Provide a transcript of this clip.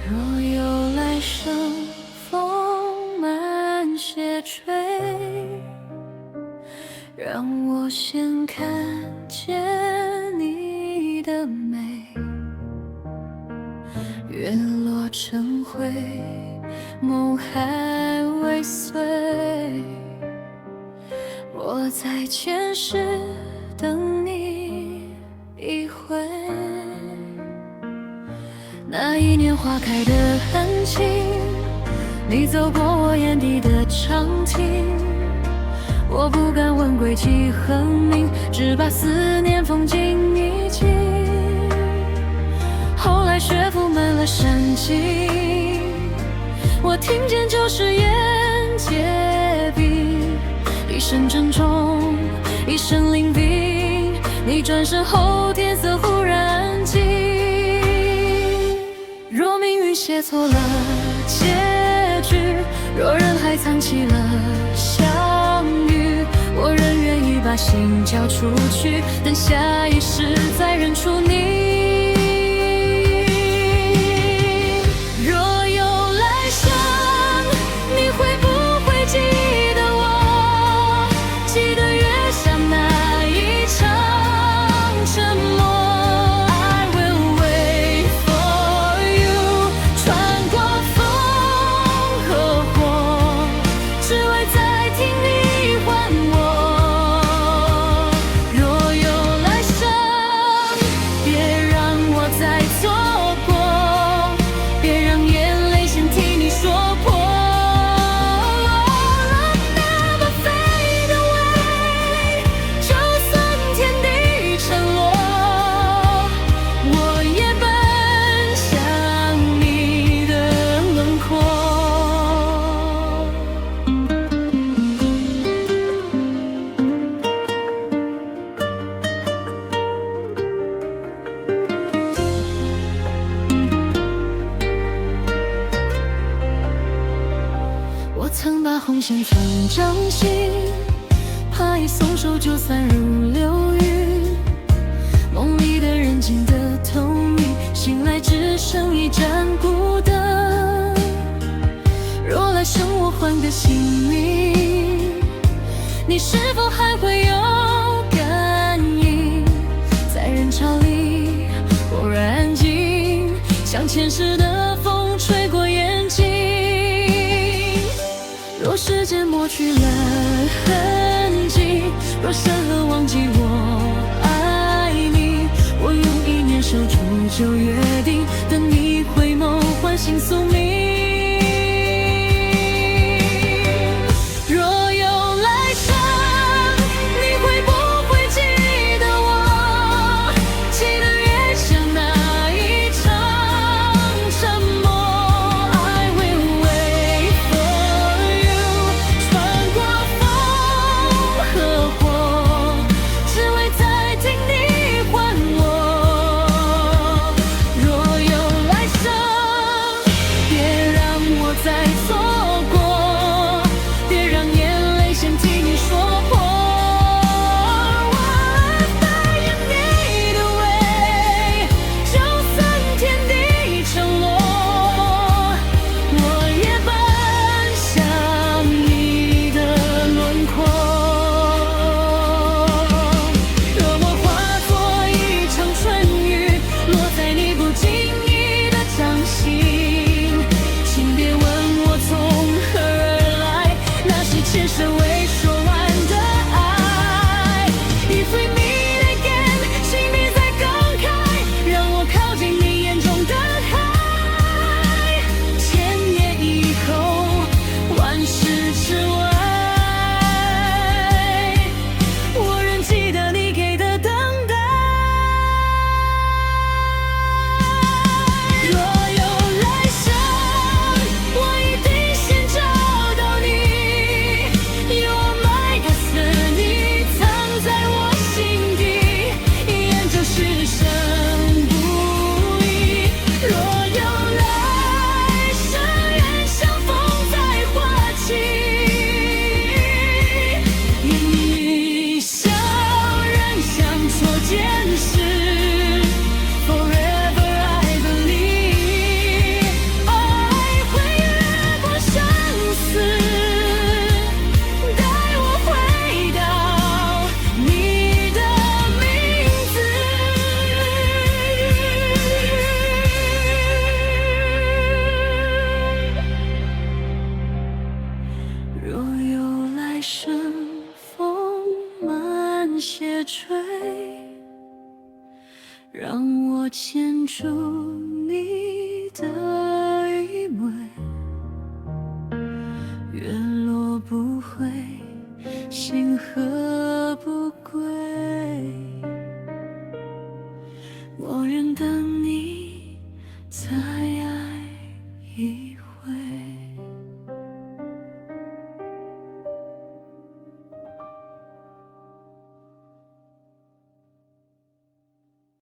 若有来生，风满斜吹，让我先看见你的美。月落成灰，梦还未碎，我在前世等你一回。那一年花开的痕迹，你走过我眼底的长亭，我不敢问归期和名，只把思念封进一记。后来雪覆满了山脊，我听见旧誓言结冰，一声珍重，一声临别，你转身后天色忽然安静。若命运写错了结局，若人海藏起了相遇，我仍愿意把心交出去，等下一世再认出你。若有来生，你会不会记得我？记得月下那一场沉默。曾把红线放掌心，怕一松手就散入流云。梦里的人静的透明，醒来只剩一盏孤灯。若来生我换个姓名，你是否还会有感应？在人潮里忽然安静，像前世的风吹过眼睛。若时间抹去了痕迹，若山河忘记我爱你，我用一念守住旧约定，等你回眸唤醒宿命。若有来生，你会不会记得我？记得月下那一场沉默。I will wait for you， 穿过风和火，只为再听你唤我。若有让我牵住你的